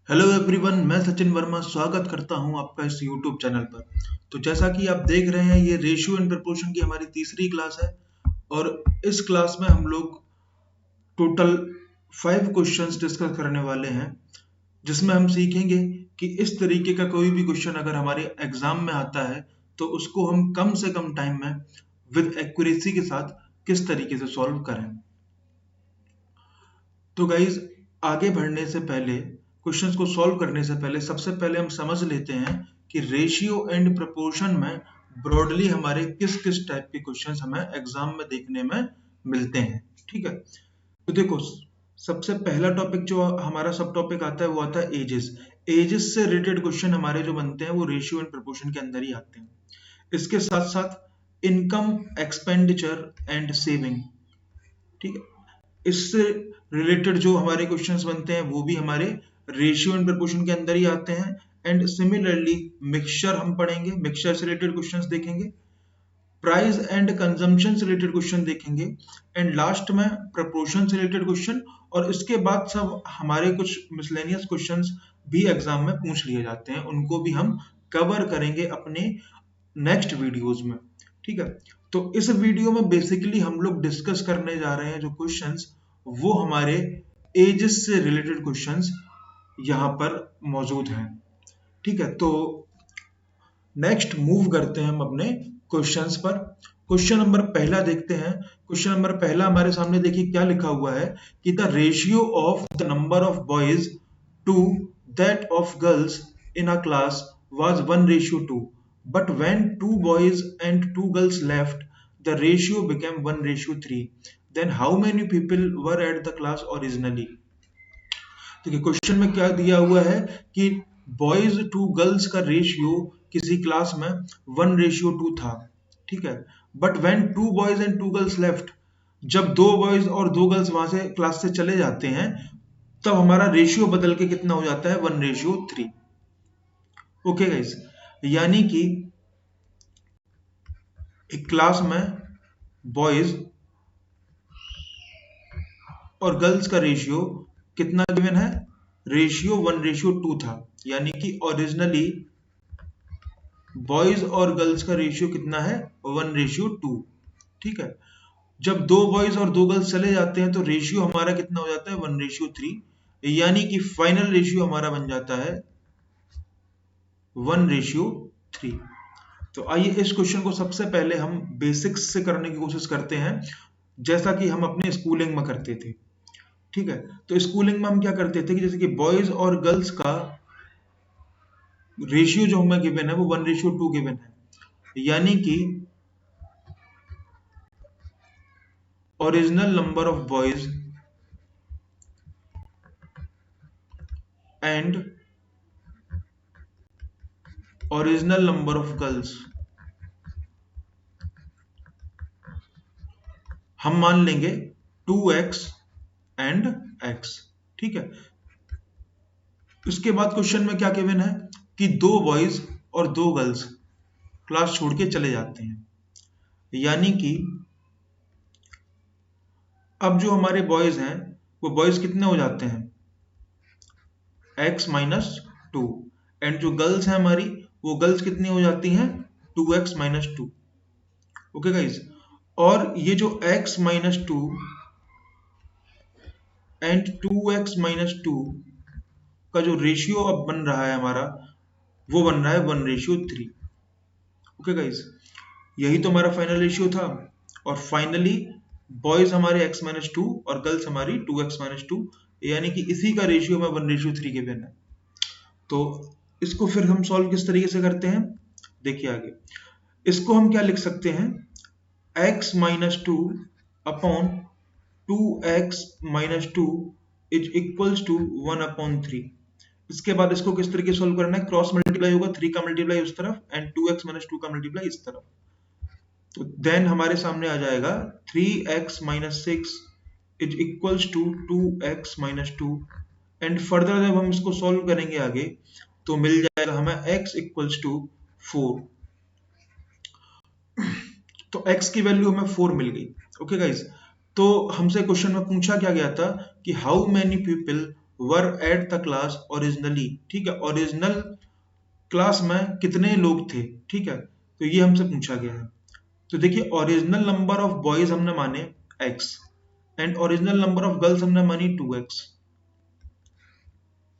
Hello everyone, मैं सचिन वर्मा स्वागत करता हूं आपका इस यूट्यूब चैनल पर। तो जैसा कि आप देख रहे हैं, ये रेशियो एंड प्रपोर्शन की हमारी तीसरी क्लास है और इस क्लास में हम लोग टोटल 5 क्वेश्चंस डिस्कस करने वाले हैं, जिसमें हम सीखेंगे कि इस तरीके का कोई भी क्वेश्चन अगर हमारे एग्जाम में आता है तो उसको हम कम से कम टाइम में विद एक्यूरेसी के साथ किस तरीके से सॉल्व करें। तो गाइज, आगे बढ़ने से पहले, क्वेश्चंस को सॉल्व करने से पहले सबसे पहले हम समझ लेते हैं कि रेशियो एंड प्रपोर्शन में ब्रॉडली हमारे किस किस टाइप के क्वेश्चंस हमें एग्जाम में देखने में मिलते हैं। ठीक है, तो देखो, सबसे पहला टॉपिक जो हमारा सब टॉपिक आता है वो आता है एजेस। एजेस से रिलेटेड क्वेश्चन हमारे जो बनते हैं वो रेशियो एंड प्रपोर्शन के अंदर ही आते हैं। इसके साथ साथ इनकम, एक्सपेंडिचर एंड सेविंग, ठीक है, इससे रिलेटेड जो हमारे क्वेश्चंस बनते हैं वो भी हमारे रेशियो एंड प्रपोर्शन के अंदर ही आते हैं। एंड सिमिलरली मिक्सचर हम पढ़ेंगे, मिक्सचर से रिलेटेड क्वेश्चंस देखेंगे, प्राइस एंड कंजम्पशन से रिलेटेड क्वेश्चन देखेंगे, एंड लास्ट में प्रपोर्शन से रिलेटेड क्वेश्चन। और इसके बाद सब हमारे कुछ मिसलेनियस क्वेश्चंस भी एग्जाम में पूछ लिए जाते हैं, उनको भी हम कवर करेंगे अपने नेक्स्ट वीडियोस में। ठीक है, तो इस वीडियो में बेसिकली हम लोग डिस्कस करने जा रहे हैं जो क्वेश्चंस, वो हमारे एजेस से रिलेटेड क्वेश्चंस यहाँ पर मौजूद हैं। ठीक है, तो नेक्स्ट मूव करते हैं हम अपने क्वेश्चंस पर। क्वेश्चन नंबर पहला देखते हैं। क्वेश्चन नंबर पहला हमारे सामने देखिए क्या लिखा हुआ है कि the ratio of the number of boys to that of girls in a class was 1:2, but when 2 boys and 2 girls left, the ratio became 1:3. Then how many people were at the class originally? देखिए, question में क्या दिया हुआ है कि boys to girls का ratio किसी class में 1:2 था। ठीक है, but when 2 boys and 2 girls left, जब 2 बॉयज और 2 गर्ल्स वहां से क्लास से चले जाते हैं तब हमारा रेशियो बदल के कितना हो जाता है, 1:3। ओके गाइस, यानी कि एक क्लास में बॉयज और गर्ल्स का रेशियो कितना गिवन है, रेशियो 1:2 था। यानी कि ओरिजिनली बॉयज और गर्ल्स का रेशियो कितना है, 1:2। ठीक है, जब 2 बॉयज और 2 गर्ल्स चले जाते हैं तो रेशियो हमारा कितना हो जाता है, 1:3। यानी कि फाइनल रेशियो हमारा बन जाता है 1:3। तो आइए इस क्वेश्चन को सबसे पहले हम बेसिक्स से करने की कोशिश करते हैं, जैसा कि हम अपने स्कूलिंग में करते थे। ठीक है, तो स्कूलिंग में हम क्या करते थे कि जैसे कि बॉयज और गर्ल्स का रेशियो जो हमें गिवन है वो 1:2 गिवन है। यानी कि original number of boys and original number of girls हम मान लेंगे 2x एंड x। ठीक है, उसके बाद क्वेश्चन में क्या गिवन है कि 2 बॉयज और 2 गर्ल्स क्लास छोड़ के चले जाते हैं। यानी कि अब जो हमारे बॉयज हैं वो बॉयज कितने हो जाते हैं, x-2, एंड जो गर्ल्स हैं हमारी वो गर्ल्स कितनी हो जाती हैं, 2x-2। ओके गाइज, और ये जो x-2 एंड 2x-2 का जो रेशियो अब बन रहा है हमारा, वो बन रहा है 1:3। ओके गाइज, यही तो हमारा फाइनल रेशियो था। और फाइनली बॉयज हमारे x-2 और गर्ल्स हमारी 2x-2, यानी कि इसी का रेशियो में 1:3 गिवन है। तो इसको फिर हम सॉल्व किस तरीके से करते हैं, देखिए आगे। इसको हम क्या लिख सकते हैं, x-2 upon 2x-2 is equals to 1/3। इसके बाद इसको किस तरीके से सॉल्व करना है, क्रॉस मल्टीप्लाई होगा, 3 का मल्टीप्लाई उस तरफ एंड 2x-2 का मल्टीप्लाई इस तरफ। तो देन हमारे सामने आ जाएगा 3x-6 is equals to 2x-2। And further जब हम इसको सॉल्व करेंगे आगे तो मिल जाएगा हमें x इक्वल्स टू 4। तो x की वैल्यू हमें 4 मिल गई। ओके गाइज, तो हमसे क्वेश्चन में पूछा क्या गया था कि how many people were at the class originally, ठीक है, ओरिजिनल क्लास में कितने लोग थे, ठीक है, तो ये हमसे पूछा गया है। तो देखिए ओरिजिनल नंबर ऑफ बॉयज हमने माने x and original number of girls हमने मानी 2x,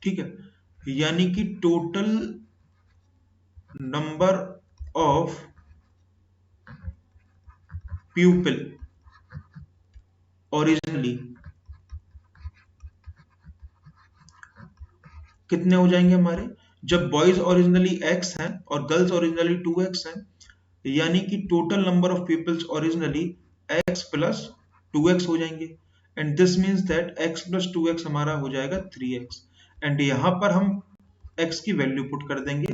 ठीक है, यानी कि total number of pupil originally कितने हो जाएंगे हमारे, जब बॉयज ओरिजिनली x हैं और गर्ल्स ओरिजिनली 2x हैं, यानी कि total number of peoples originally x plus 2x हो जाएंगे, and this means that x plus 2x हमारा हो जाएगा 3x, एंड यहां पर हम x की वैल्यू पुट कर देंगे,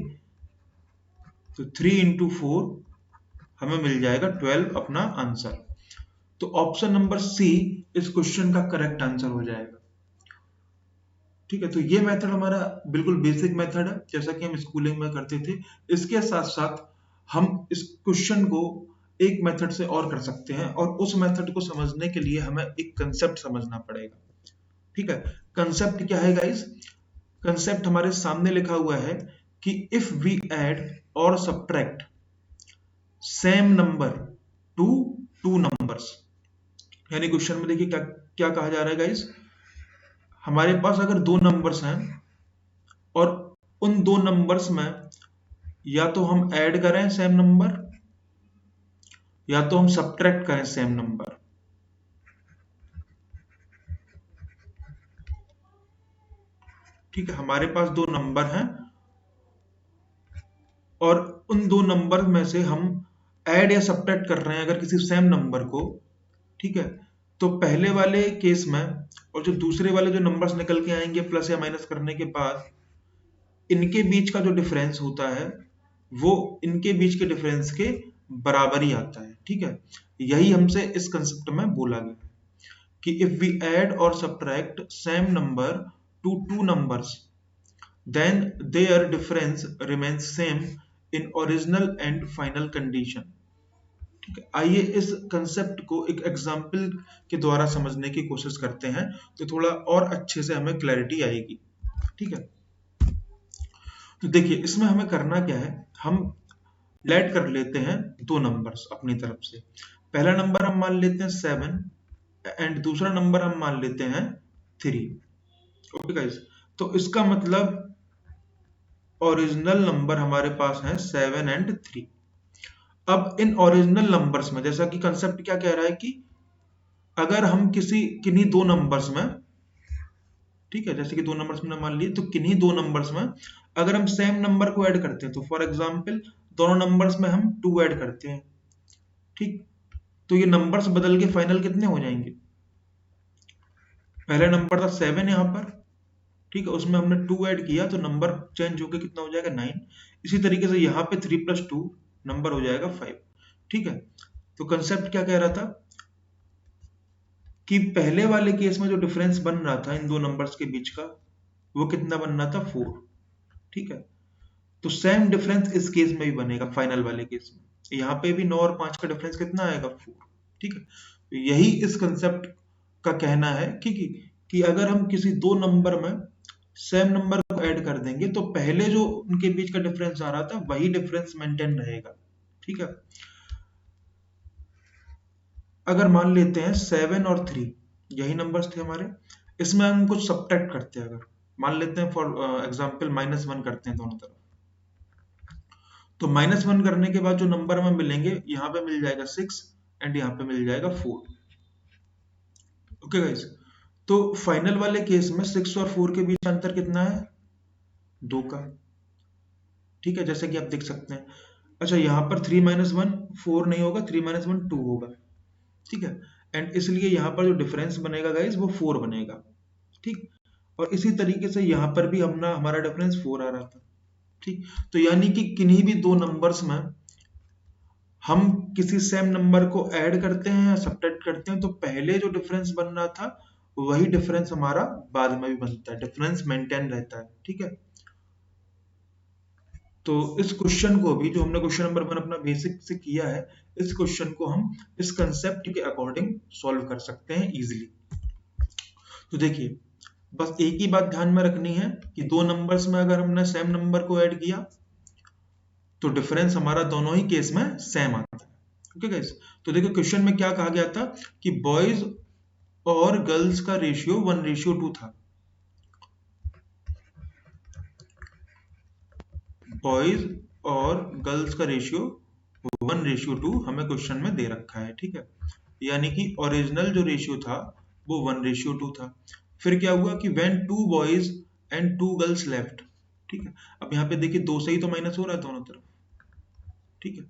तो 3 इंटू 4 हमें मिल जाएगा 12 अपना आंसर। तो ऑप्शन नंबर सी इस क्वेश्चन का करेक्ट आंसर हो जाएगा, ठीक है। तो ये मेथड हमारा बिल्कुल बेसिक मेथड है, जैसा कि हम स्कूलिंग में करते थे। इसके साथ साथ हम इस क्वेश्चन को एक मेथड से और कर सकते हैं, और उस मेथड को समझने के लिए हमें एक कंसेप्ट समझना पड़ेगा, ठीक है। कंसेप्ट क्या है गाइस? कंसेप्ट हमारे सामने लिखा हुआ है कि इफ वी ऐड और subtract same number two two numbers, यानी क्वेश्चन में देखिए क्या क्या कहा जा रहा है गाइस, हमारे पास अगर दो नंबर्स हैं और उन दो नंबर्स में या तो हम ऐड करें सेम नंबर या तो हम सब्ट्रैक्ट करें सेम नंबर, ठीक है। हमारे पास दो नंबर हैं और उन दो नंबर में से हम ऐड या सब्ट्रैक्ट कर रहे हैं अगर किसी सेम नंबर को, ठीक है, तो पहले वाले केस में और जो दूसरे वाले जो नंबर्स निकल के आएंगे प्लस या माइनस करने के बाद, इनके बीच का जो डिफरेंस होता है वो इनके बीच के डिफरेंस के बराबर ही आता है, ठीक है। यही हमसे इस कंसेप्ट में बोला गया है कि इफ वी ऐड और subtract same number two two numbers then their difference remains same in original and final condition, ठीक है। आइए इस कंसेप्ट को एक एग्जांपल के द्वारा समझने की कोशिश करते हैं, तो थोड़ा और अच्छे से हमें क्लैरिटी आएगी, ठीक है। तो देखिए इसमें हमें करना क्या है, हम लेट कर लेते हैं दो नंबर्स अपनी तरफ से। पहला नंबर हम मान लेते हैं 7 एंड दूसरा नंबर हम मान लेते हैं 3, ओके गाइस। तो इसका मतलब ओरिजिनल नंबर हमारे पास है 7 एंड 3। अब इन ओरिजिनल नंबर्स में, जैसा कि कंसेप्ट क्या कह रहा है कि अगर हम किन्हीं दो नंबर्स में, ठीक है, जैसे कि दो नंबर्स में मान लिए, तो किन्हीं दो नंबर्स में अगर हम सेम नंबर को ऐड करते हैं, तो फॉर एग्जांपल दोनों नंबर्स में हम 2 ऐड करते हैं, ठीक, तो ये नंबर्स बदल के फाइनल कितने हो जाएंगे, पहला नंबर था 7 यहाँ पर, ठीक है, उसमें हमने 2 ऐड किया तो नंबर चेंज होकर कितना हो जाएगा 9। इसी तरीके से यहाँ पे 3 + 2 नंबर हो जाएगा 5, ठीक है। तो कंसेप्ट क्या कह रहा था कि पहले वाले केस में जो डिफरेंस बन रहा था इन दो नंबर्स के बीच का, वो कितना बन रहा था 4, ठीक है। तो सेम डिफरेंस इस केस में भी बनेगा फाइनल वाले केस में, यहाँ पे भी 9 और 5 का डिफरेंस कितना आएगा 4, ठीक है। तो यही इस कंसेप्ट का कहना है कि अगर हम किसी दो नंबर में सेम नंबर को ऐड कर देंगे तो पहले जो उनके बीच का डिफरेंस आ रहा था वही डिफरेंस मेंटेन रहेगा, ठीक है। अगर मान लेते हैं 7 और 3 यही नंबर्स थे हमारे, इसमें हम कुछ सब्ट्रैक्ट करते हैं, अगर मान लेते हैं फॉर एग्जांपल -1 करते हैं दोनों तरफ, तो -1 करने के बाद जो नंबर हमें मिलेंगे, यहाँ पे मिल जाएगा 6 एंड यहाँ पे मिल जाएगा 4, ओके गाइस। तो फाइनल वाले केस में 6 और 4 के बीच अंतर कितना है, 2 का, ठीक है, जैसे कि आप देख सकते हैं। अच्छा यहाँ पर 3 - 1 4 नहीं होगा, 3 - 1 2 होगा, ठीक है, एंड इसलिए यहाँ पर जो डिफरेंस बनेगा गाइस वो 4 बनेगा, ठीक। और इसी तरीके से यहाँ पर भी हमारा डिफरेंस 4 आ रहा था, ठीक। तो यानी कि किन्हीं भी दो नंबर्स में हम किसी सेम नंबर को ऐड करते हैं या सब्ट्रैक्ट करते हैं, तो पहले जो डिफरेंस बन रहा था वही डिफरेंस हमारा बाद में भी बनता है, डिफरेंस मेंटेन रहता है, ठीक है। तो इस क्वेश्चन को भी, जो हमने क्वेश्चन नंबर 1 अपना बेसिक से किया है, इस क्वेश्चन को हम इस कंसेप्ट के अकॉर्डिंग सॉल्व कर सकते हैं इजीली। तो देखिए बस एक ही बात ध्यान में रखनी है कि दो नंबर्स में अगर हमने सेम नंबर को ऐड किया तो डिफरेंस हमारा दोनों ही केस में सेम आता है। ओके गाइस, तो देखो क्वेश्चन में क्या कहा गया था कि बॉयज और गर्ल्स का रेशियो 1:2 था। बॉयज और गर्ल्स का रेशियो 1:2 हमें क्वेश्चन में दे रखा है, ठीक है। यानी कि ओरिजिनल जो रेशियो था वो 1:2 था। फिर क्या हुआ कि when 2 boys and 2 girls left, ठीक है। अब यहाँ पे देखिए 2 से ही तो माइनस हो रहा है दोनों तरफ, ठीक है,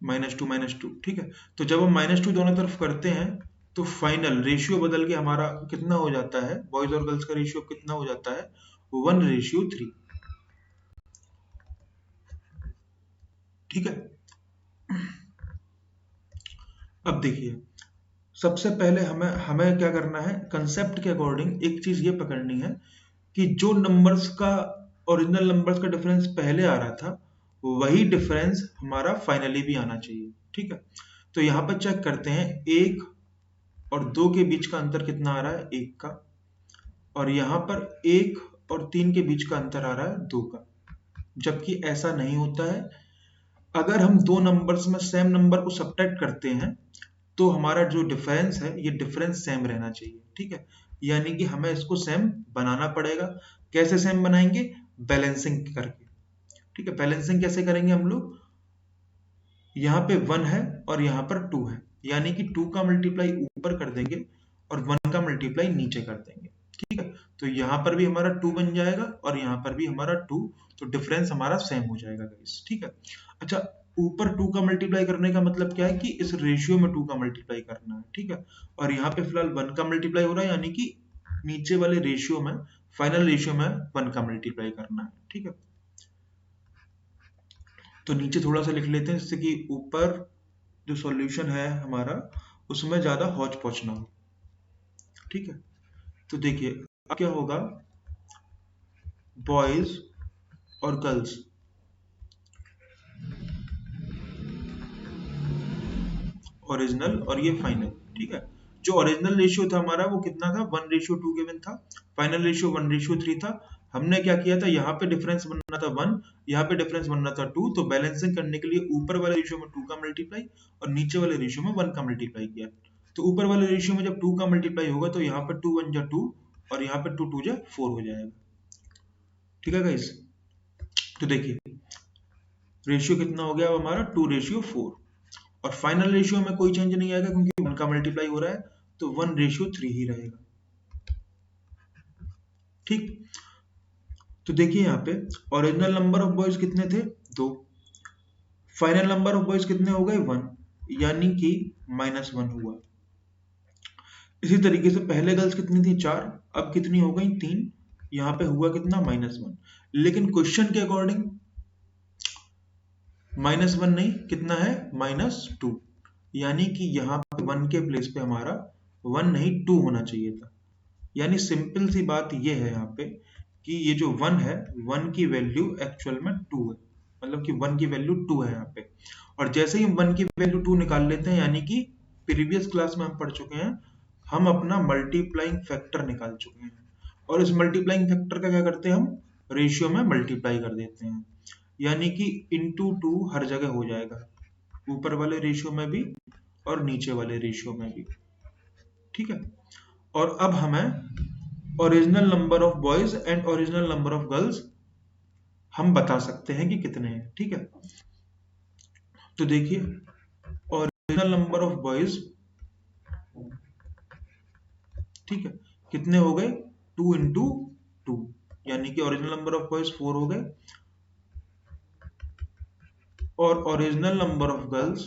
-2 ठीक है। तो जब हम -2 दोनों तरफ करते हैं तो फाइनल रेशियो बदल के हमारा कितना हो जाता है, बॉयज और गर्ल्स का रेशियो कितना हो जाता है, 1:3, ठीक है। अब देखिए सबसे पहले हमें हमें क्या करना है, कंसेप्ट के अकॉर्डिंग एक चीज ये पकड़नी है कि जो नंबर्स का ओरिजिनल नंबर्स का डिफरेंस पहले आ रहा था वही डिफरेंस हमारा फाइनली भी आना चाहिए, ठीक है। तो यहाँ पर चेक करते हैं 1 और 2 के बीच का अंतर कितना आ रहा है, 1 का, और यहाँ पर 1 और 3 के बीच का अंतर आ रहा है 2 का। जबकि ऐसा नहीं होता है, अगर हम दो नंबर्स में सेम नंबर को सब्ट्रैक्ट करते हैं तो हमारा जो डिफरेंस है ये डिफरेंस सेम रहना चाहिए, ठीक है। यानी कि हमें इसको सेम बनाना पड़ेगा। कैसे सेम बनाएंगे, बैलेंसिंग करके, ठीक है। बैलेंसिंग कैसे करेंगे हम लोग, यहाँ पे 1 है और यहाँ पर 2 है, यानी कि 2 का मल्टीप्लाई ऊपर कर देंगे और 1 का मल्टीप्लाई नीचे कर देंगे, ठीक है। तो यहाँ पर भी हमारा 2 बन जाएगा और यहाँ पर भी हमारा 2, तो डिफरेंस हमारा सेम हो जाएगा गाइस, ठीक है। अच्छा, ऊपर 2 का मल्टीप्लाई करने का मतलब क्या है कि इस रेशियो में 2 का मल्टीप्लाई करना है, ठीक है। और यहाँ पे फिलहाल 1 का मल्टीप्लाई हो रहा है, यानी कि नीचे वाले रेशियो में, फाइनल रेशियो में 1 का मल्टीप्लाई करना है, ठीक है। तो नीचे थोड़ा सा लिख लेते हैं जिससे कि ऊपर जो सॉल्यूशन है हमारा उसमें ज्यादा हौच पौच ना हो, ठीक है। तो देखिए अब क्या होगा, बॉयज और गर्ल्स ओरिजिनल और ये फाइनल, ठीक है। जो ओरिजिनल रेशियो था हमारा वो कितना था, 1:2 गिवन था। फाइनल रेशियो 1:3 था। हमने क्या किया था, यहाँ पे डिफरेंस बनना था 1, यहाँ पे डिफरेंस बनना था 2, तो बैलेंसिंग करने के लिए ऊपर वाले रेशियो में 2 का मल्टीप्लाई और नीचे वाले रेशियो में 1 का मल्टीप्लाई किया। तो ऊपर वाले रेशियो में जब 2 का मल्टीप्लाई होगा तो यहाँ पर 2 1 जा 2 और यहाँ पे 2 2 जा 4 हो जाएगा, ठीक है गाइस। तो देखिए रेशियो कितना हो गया हमारा, 2:4, और फाइनल रेशियो में कोई चेंज नहीं आएगा क्योंकि 1 का मल्टीप्लाई हो रहा है, तो 1:3 ही रहेगा, ठीक। तो देखिए यहाँ पे ओरिजिनल नंबर ऑफ बॉयज कितने थे, 2, फाइनल नंबर ऑफ बॉयज कितने हो गए, 1, यानी कि -1 हुआ। इसी तरीके से पहले गर्ल्स कितनी थी, 4, अब कितनी हो गई, 3, यहाँ पे हुआ कितना, -1। लेकिन क्वेश्चन के अकॉर्डिंग -1 नहीं, कितना है, -2, यानी कि यहाँ पे 1 के प्लेस पे हमारा 1 नहीं 2 होना चाहिए था। यानी सिंपल सी बात ये है यहाँ पे कि ये जो 1 है, 1 की वैल्यू एक्चुअल में 2 है, मतलब कि 1 की वैल्यू 2 है यहाँ पे। और जैसे ही हम 1 की वैल्यू 2 निकाल लेते हैं, यानी कि प्रीवियस क्लास में हम पढ़ चुके हैं, हम अपना मल्टीप्लाइंग फैक्टर निकाल चुके हैं। और इस मल्टीप्लाइंग फैक्टर का क्या करते हैं, हम रेशियो में मल्टीप्लाई कर देते हैं, यानी कि इंटू 2 हर जगह हो जाएगा, ऊपर वाले रेशियो में भी और नीचे वाले रेशियो में भी, ठीक है। और अब हमें original number of boys and original number of girls हम बता सकते हैं कि कितने हैं, ठीक है। तो देखिए ओरिजिनल नंबर ऑफ बॉयज, ठीक है, कितने हो गए, 2 इंटू 2, यानी कि ओरिजिनल नंबर ऑफ बॉयज 4 हो गए और original number of girls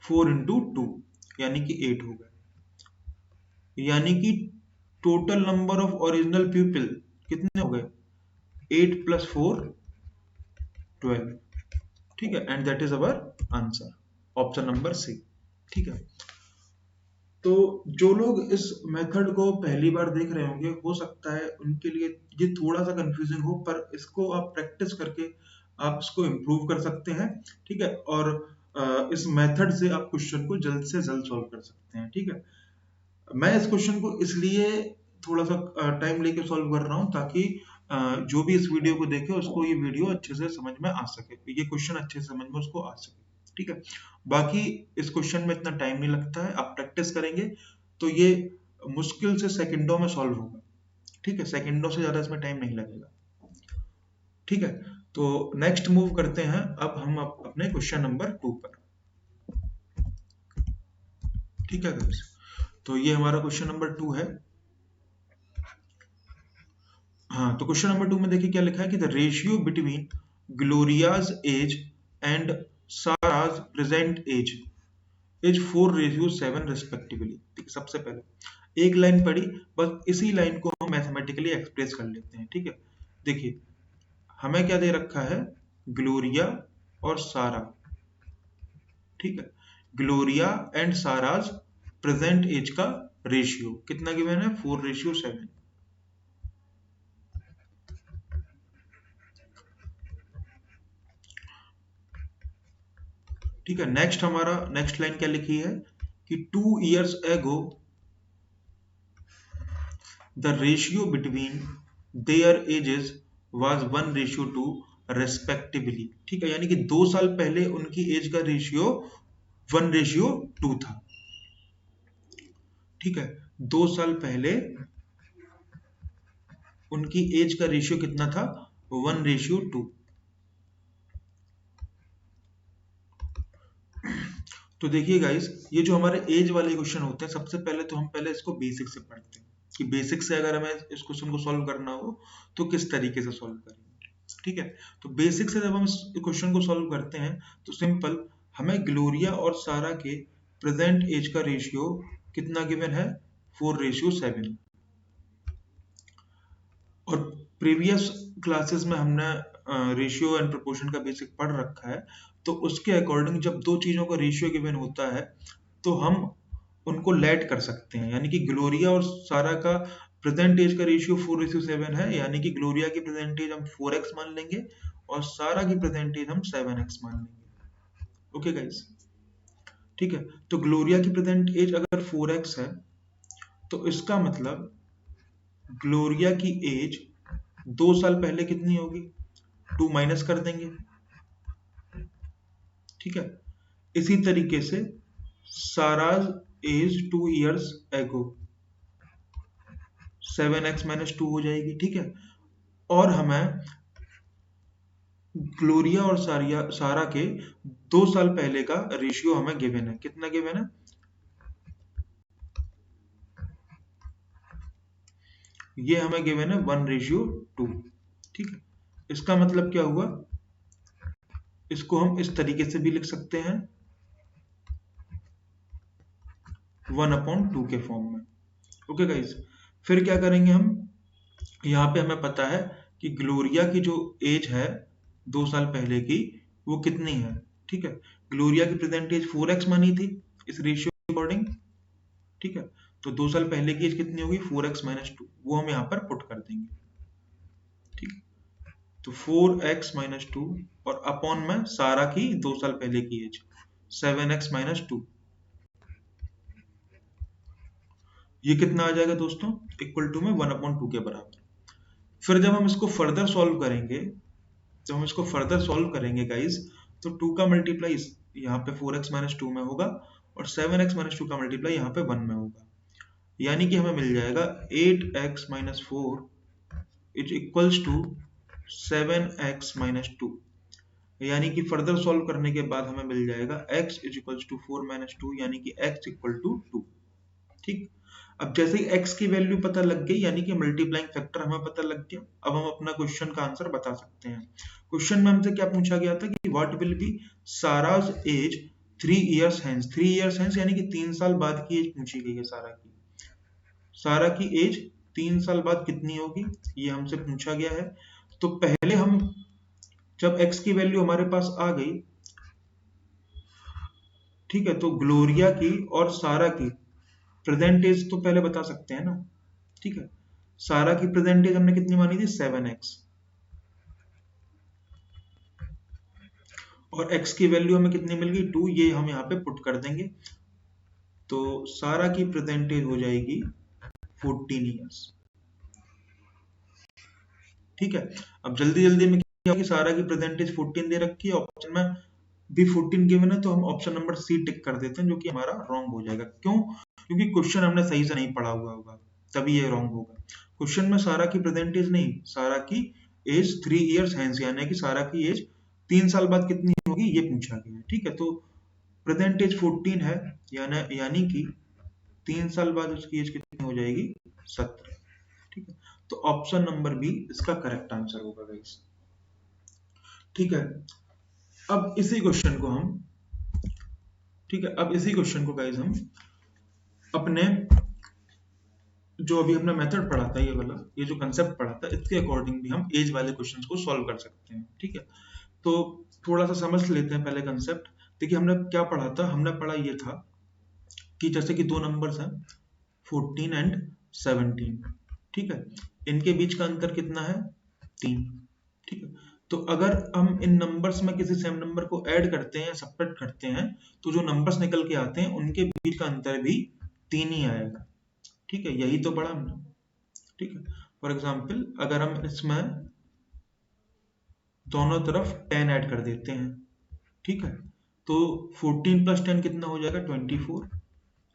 4 into 2, यानी कि 8 हो गए। यानी कि total number of original people कितने हो गए, 8 + 4 12, ठीक है। And that is our answer, option number C, ठीक है। तो जो लोग इस मेथड को पहली बार देख रहे होंगे, हो सकता है उनके लिए ये थोड़ा सा कंफ्यूजिंग हो, पर इसको आप प्रैक्टिस करके आप इसको इम्प्रूव कर सकते हैं, ठीक है। और इस मेथड से आप क्वेश्चन को जल्द से जल्द सॉल्व कर सकते हैं, ठीक है। मैं इस क्वेश्चन को इसलिए थोड़ा सा टाइम लेके सॉल्व कर रहा हूँ ताकि जो भी इस वीडियो को देखे उसको ये वीडियो अच्छे से समझ में आ सके, ये क्वेश्चन अच्छे से समझ में उसको आ सके। ठीक है, बाकी इस क्वेश्चन में इतना टाइम नहीं लगता है, आप प्रैक्टिस करेंगे तो ये मुश्किल से सेकंडों में सॉल्व होगा। ठीक है, सेकंडों से ज्यादा इसमें टाइम नहीं लगेगा। ठीक है, तो नेक्स्ट मूव करते हैं अब हम अपने क्वेश्चन नंबर 2 पर। ठीक है गाइस, तो ये हमारा क्वेश्चन नंबर 2 है। हाँ, तो क्वेश्चन नंबर 2 में देखिए क्या लिखा है कि the ratio between Gloria's age and Sara's present age is 4:7 respectively. ठीक है, सबसे पहले एक लाइन पढ़ी, बस इसी लाइन को हम मैथमेटिकली एक्सप्रेस कर लेते हैं। ठीक है, देखिए हमें क्या दे रखा है, ग्लोरिया और सारा। ठीक है, Gloria and Sara's present age का रेशियो कितना गिवन है, 4:7। ठीक है, नेक्स्ट हमारा नेक्स्ट लाइन क्या लिखी है कि 2 years ago the ratio between their edges was 1:2 respectively. ठीक है, यानी कि 2 साल पहले उनकी एज का रेशियो 1:2 था। ठीक है, 2 साल पहले उनकी एज का रेशियो कितना था, 1:2। तो देखिए गाइस, ये जो हमारे एज वाले क्वेश्चन होते हैं, सबसे पहले तो हम पहले इसको बेसिक से पढ़ते हैं कि बेसिक से अगर हमें इस क्वेश्चन को सॉल्व करना हो तो किस तरीके से सॉल्व करेंगे। ठीक है, तो बेसिक से जब हम इस क्वेश्चन को सॉल्व करते हैं तो सिंपल, हमें ग्लोरिया और सारा के प्रेजेंट एज का रेशियो कितना गिवन है, 4:7। और प्रीवियस क्लासेस में हमने रेशियो एंड प्रोपोर्शन का बेसिक पढ़ रखा है, तो उसके अकॉर्डिंग जब दो चीजों का रेशियो गिवन होता है तो हम उनको लेट कर सकते हैं, यानी कि ग्लोरिया और सारा का प्रेजेंट एज का रेशियो 4:7 है, यानी कि ग्लोरिया की प्रेजेंट एज हम 4x मान लेंगे और सारा की प्रेजेंट एज हम 7x मान लेंगे। ओके गाइस, ठीक है, तो ग्लोरिया की प्रेजेंट एज अगर 4x है तो इसका मतलब ग्लोरिया की एज 2 साल पहले कितनी होगी, 2 माइनस कर देंगे। ठीक है, इसी तरीके से साराज एज 2 years एगो 7x-2 हो जाएगी। ठीक है, और हमें ग्लोरिया और सारा के 2 साल पहले का रेशियो हमें गिवन है, कितना गिवन है, ये हमें गिवन है 1:2। ठीक है, इसका मतलब क्या हुआ, इसको हम इस तरीके से भी लिख सकते हैं 1/2 के फॉर्म में। ओके गाइस, फिर क्या करेंगे हम, यहाँ पे हमें पता है कि ग्लोरिया की जो एज है 2 साल पहले की, वो कितनी है। ठीक है, ग्लोरिया की प्रेजेंट एज 4x मानी थी इस रेशियो के अकॉर्डिंग। ठीक है, तो 2 साल पहले की एज कितनी होगी, 4x-2, वो हम यहाँ पर पुट कर देंगे। ठीक है, तो 4x-2 और अपॉन में सारा की 2 साल पहले की एज 7x-2, ये कितना आ जाएगा दोस्तों, इक्वल टू में 1/2 के बराबर। फिर जब हम इसको फर्दर सॉल्व करेंगे, जब हम इसको फर्दर सॉल्व करेंगे गाइस, तो 2 का मल्टीप्लाई यहाँ पे 4x-2 में होगा और 7x-2 का मल्टीप्लाई यहाँ पे 1 में होगा, यानी कि हमें मिल जाएगा 8x-4 is equals to 7x-2, यानी कि फर्दर सॉल्व करने के बाद हमें मिल जाएगा x इज इक्वल्स टू 4-2, यानी कि x इक्वल टू 2। ठीक, अब जैसे ही x की वैल्यू पता लग गई, यानी कि मल्टीप्लाइंग फैक्टर हमें पता लग गया, अब हम अपना क्वेश्चन का आंसर बता सकते हैं। क्वेश्चन में हमसे क्या पूछा गया था कि what will be Sara's age 3 years hence। 3 years hence यानी कि 3 साल बाद की एज पूछी गई है सारा की। सारा की एज 3 साल बाद कितनी होगी, ये हमसे पूछा गया है। तो पहले हम, जब x की वैल्यू हमारे पास आ गई, ठीक है, तो ग्लोरिया की और सारा की प्रेजेंट एज तो पहले बता सकते हैं ना। ठीक है, सारा की प्रेजेंट एज हमने कितनी मानी थी, 7x, और x की वैल्यू हमें कितनी मिल गई, 2, ये हम यहाँ पे पुट कर देंगे। तो सारा की प्रेजेंट एज हो जाएगी 14 ईयर्स। ठीक है, अब जल्दी जल्दी में क्या होगी, सारा की प्रेजेंट एज 14 दे रखी है, ऑप्शन में भी 14 गिवन है, तो हम ऑप्शन नंबर सी टिक कर देते हैं, जो कि हमारा रॉन्ग हो जाएगा। क्यों? क्योंकि क्वेश्चन हमने सही से नहीं पढ़ा हुआ होगा, तभी ये रॉन्ग होगा। क्वेश्चन में सारा की प्रेजेंट एज नहीं, सारा की एज 3 ईयर्स हैंस, यानी कि सारा की एज 3 साल बाद कितनी होगी ये पूछा गया है। ठीक है, तो प्रेजेंट एज 14 है, यानी कि 3 साल बाद उसकी एज कितनी हो जाएगी, 17। ठीक है, तो ऑप्शन नंबर बी इसका करेक्ट आंसर होगा गाइस। ठीक है, अब इसी क्वेश्चन को हम, ठीक है, अब इसी क्वेश्चन को गाइस हम अपने जो अभी अपना मेथड पढ़ा था, ये वाला, ये जो कंसेप्ट पढ़ा था, इसके अकॉर्डिंग भी हम एज वाले क्वेश्चंस को सॉल्व कर सकते हैं। ठीक है, तो थोड़ा सा समझ लेते हैं पहले कंसेप्ट। देखिए हमने क्या पढ़ा था, हमने पढ़ा ये था कि जैसे कि दो नंबर्स हैं 14 एंड 17। ठीक है, इनके बीच का अंतर कितना है, 3। ठीक है, तो अगर हम इन नंबर्स में किसी सेम नंबर को ऐड करते हैं, सब्ट्रैक्ट करते हैं, तो जो नंबर्स निकल के आते हैं उनके बीच का अंतर भी 3 ही आएगा। ठीक है, यही तो पढ़ा हमने। ठीक है, फॉर एग्जाम्पल अगर हम इसमें दोनों तरफ 10 ऐड कर देते हैं, ठीक है, तो 14 प्लस 10 कितना हो जाएगा, 24।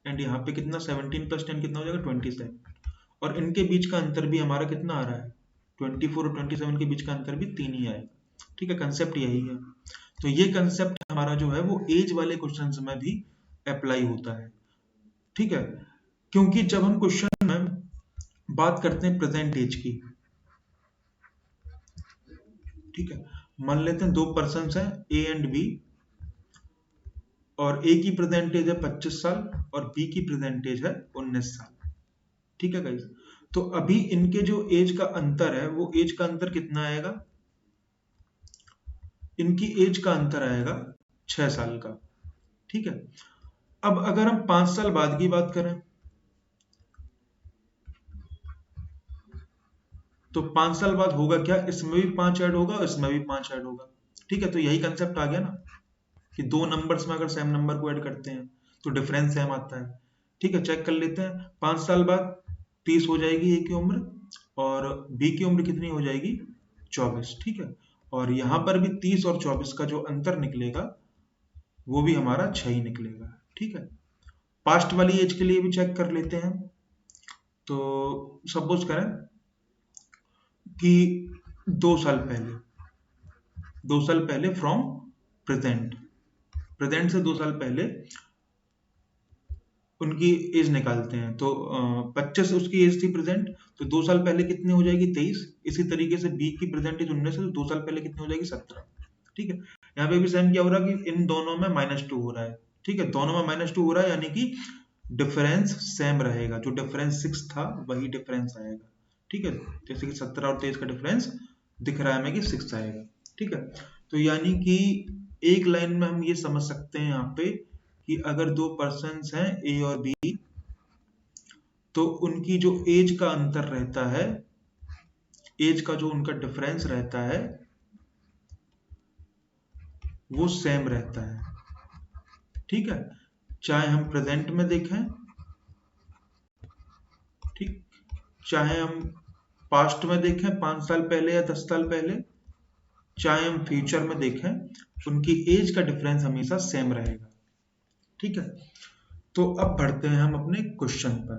एंड यहाँ पे कितना, 17 प्लस 10 कितना हो जाएगा, 27। और इनके बीच का अंतर भी हमारा कितना आ रहा है, 24 और 27 के बीच का अंतर भी 3 ही आएगा। ठीक है, कंसेप्ट यही है। तो ये कंसेप्ट हमारा जो है वो एज वाले क्वेश्चंस में भी अप्लाई होता है। ठीक है, क्योंकि जब हम क्वेश्चन में बात करते हैं प्रेजेंट एज की, ठीक है, मान लेते हैं दो पर्सन हैं ए एंड बी, और ए की प्रेजेंट एज है 25 साल और बी की प्रेजेंट एज है 19 साल। ठीक है गाइस, तो अभी इनके जो एज का अंतर है, वो एज का अंतर कितना आएगा, इनकी एज का अंतर आएगा 6 साल का। ठीक है, अब अगर हम 5 साल बाद की बात करें, तो 5 साल बाद होगा क्या, इसमें भी 5 ऐड होगा और इसमें भी 5 ऐड होगा। ठीक है, तो यही कंसेप्ट आ गया ना, कि दो नंबर्स में अगर सेम नंबर को ऐड करते हैं तो डिफरेंस सेम आता है। ठीक है, चेक कर लेते हैं, 5 साल बाद 30 हो जाएगी ए की उम्र, और बी की उम्र कितनी हो जाएगी, 24। ठीक है, और यहां पर भी 30 और 24 का जो अंतर निकलेगा वो भी हमारा 6 ही निकलेगा। ठीक है, पास्ट वाली एज के लिए भी चेक कर लेते हैं। तो सपोज करें कि 2 साल पहले फ्रॉम प्रेजेंट, प्रेजेंट से 2 साल पहले उनकी एज निकालते हैं, तो 25 उसकी एज थी प्रेजेंट, तो 2 साल पहले कितनी हो जाएगी, 23। इसी तरीके से बी की प्रेजेंट एज 19 है, तो 2 साल पहले कितनी हो जाएगी, 17। ठीक है, यहाँ पे भी सेम क्या हो रहा है कि इन दोनों में -2 हो रहा है। ठीक है, दोनों में -2 हो रहा है, यानी कि डिफरेंस सेम रहेगा, जो डिफरेंस 6 था वही डिफरेंस आएगा। ठीक है, जैसे कि 17 और 23 का डिफरेंस दिख रहा है हमें कि 6 आएगा। ठीक है, तो यानी कि एक लाइन में हम ये समझ सकते हैं यहाँ पे कि अगर दो पर्सन्स हैं ए और बी, तो उनकी जो एज का अंतर रहता है, एज का जो उनका डिफरेंस रहता है वो सेम रहता है। ठीक है, चाहे हम प्रेजेंट में देखें, ठीक, चाहे हम पास्ट में देखें 5 साल पहले या 10 साल पहले, चाहे हम फ्यूचर में देखें, उनकी एज का डिफरेंस हमेशा सेम रहेगा। ठीक है, तो अब बढ़ते हैं हम अपने क्वेश्चन पर,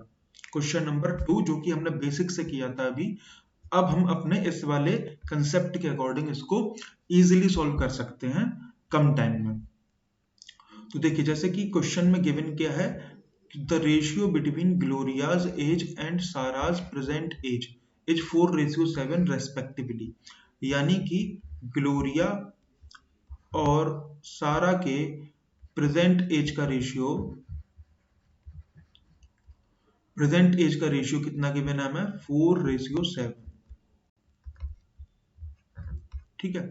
क्वेश्चन नंबर 2, जो कि हमने बेसिक से किया था अभी। अब हम अपने इस वाले कंसेप्ट के अकॉर्डिंग इसको इजीली सॉल्व कर सकते हैं कम टाइम में। तो देखिए, जैसे कि क्वेश्चन में गिवन क्या है, the ratio between Gloria's age and Sara's present age is 4:7 respectively, यानी कि ग्लोरिया और सारा के प्रेजेंट एज का रेशियो, कितना गिवन है हमें, 4:7। ठीक है,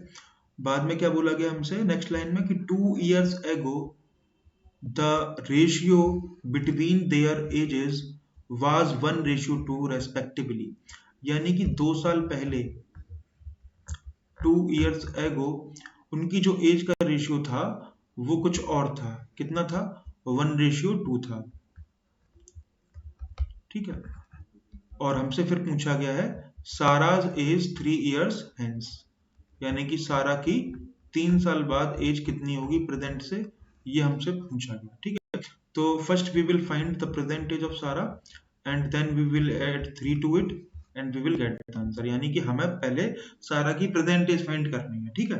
बाद में क्या बोला गया हमसे नेक्स्ट लाइन में कि 2 years ago the ratio between their ages was 1:2 respectively, यानी कि 2 साल पहले 2 years ago उनकी जो एज का रेशियो था वो कुछ और था, कितना था, 1:2 था। ठीक है। और हमसे फिर पूछा गया है साराज एज 3 इयर्स हेंस, यानी कि सारा की 3 साल बाद एज कितनी होगी प्रेजेंट से, ये हमसे पूछा गया। ठीक है, तो first we will find the present age of Sara and then we will add 3 to it and we will get the answer, यानी कि हमें पहले सारा की प्रेजेंट एज फाइंड करनी है। ठीक है,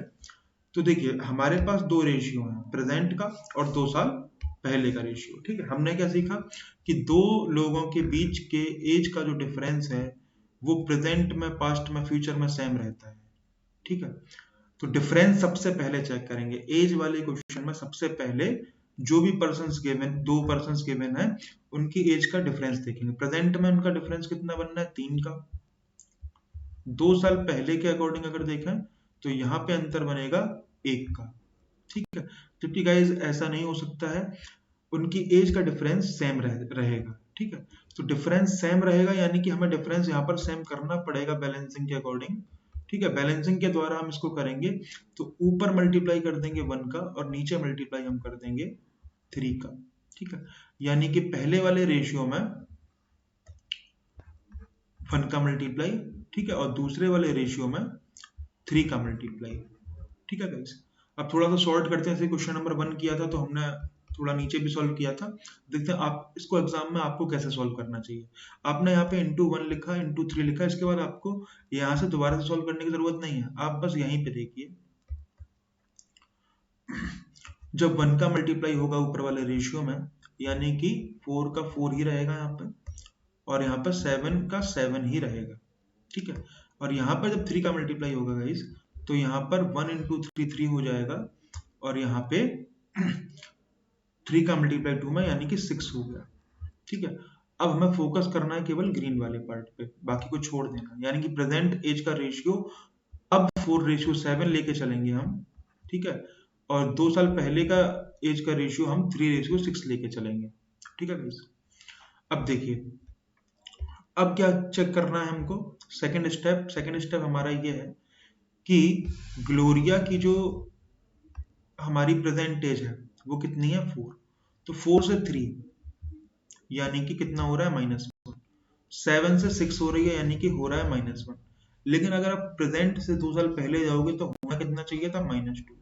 तो देखिए हमारे पास दो रेशियो हैं, प्रेजेंट का और 2 साल पहले का रेशियो। ठीक है, हमने क्या सीखा कि दो लोगों के बीच के एज का जो डिफरेंस है वो प्रेजेंट में, पास्ट में, फ्यूचर में सेम रहता है। ठीक है, तो डिफरेंस सबसे पहले चेक करेंगे। एज वाले क्वेश्चन में सबसे पहले जो भी पर्सन्स गिवन, दो पर्सन्स गिवन है, उनकी एज का डिफरेंस देखेंगे। प्रेजेंट में उनका डिफरेंस कितना बनना है, 3 का। 2 साल पहले के अकॉर्डिंग अगर देखें तो यहाँ पे अंतर बनेगा 1 का। ठीक है, जबकि गाइज ऐसा नहीं हो सकता है, उनकी एज का डिफरेंस सेम रहेगा। ठीक है, तो डिफरेंस सेम रहेगा यानी कि हमें डिफरेंस यहाँ पर सेम करना पड़ेगा बैलेंसिंग के अकॉर्डिंग। ठीक है, बैलेंसिंग के द्वारा हम इसको करेंगे तो ऊपर मल्टीप्लाई कर देंगे 1 का और नीचे मल्टीप्लाई हम कर देंगे 3 का। ठीक है, यानी कि पहले वाले रेशियो में 1 का मल्टीप्लाई, ठीक है, और दूसरे वाले रेशियो में 3 का मल्टीप्लाई। ठीक है गाइस, अब थोड़ा सा सॉर्ट करते हैं। जैसे क्वेश्चन नंबर 1 किया था तो हमने थोड़ा नीचे भी सॉल्व किया था, देखते हैं आप इसको एग्जाम में आपको कैसे सॉल्व करना चाहिए। आपने यहाँ पे इंटू 1 लिखा, इंटू 3 लिखा, इसके बाद आपको यहाँ से दोबारा से सॉल्व करने की जरूरत नहीं है, आप बस यहीं पे देखिए। जब 1 का मल्टीप्लाई होगा ऊपर वाले रेशियो में, यानी कि 4 का 4 ही रहेगा यहाँ पे, और यहाँ पर 7 का 7 ही रहेगा। ठीक है, और यहाँ पर जब 3 का मल्टीप्लाई होगा गाइस तो यहाँ पर 1 इंटू 3 3 हो जाएगा, और यहाँ पे 3 का मल्टीप्लाई 2 में यानी कि 6 हो गया। ठीक है, अब हमें फोकस करना है केवल ग्रीन वाले पार्ट पे, बाकी को छोड़ देना, यानी कि प्रेजेंट एज का रेशियो अब 4:7 लेके चलेंगे हम। ठीक है, और 2 साल पहले का एज का रेशियो हम 3:6 लेके चलेंगे। ठीक है गाइस, अब देखिए अब क्या चेक करना है हमको। सेकंड स्टेप हमारा ये है कि ग्लोरिया की जो हमारी प्रेजेंट एज है वो कितनी है, 4। तो 4 से 3 यानी कि कितना हो रहा है, -1। 7 से 6 हो रही है यानी कि हो रहा है -1। लेकिन अगर आप प्रेजेंट से 2 साल पहले जाओगे तो होना कितना चाहिए था, -2।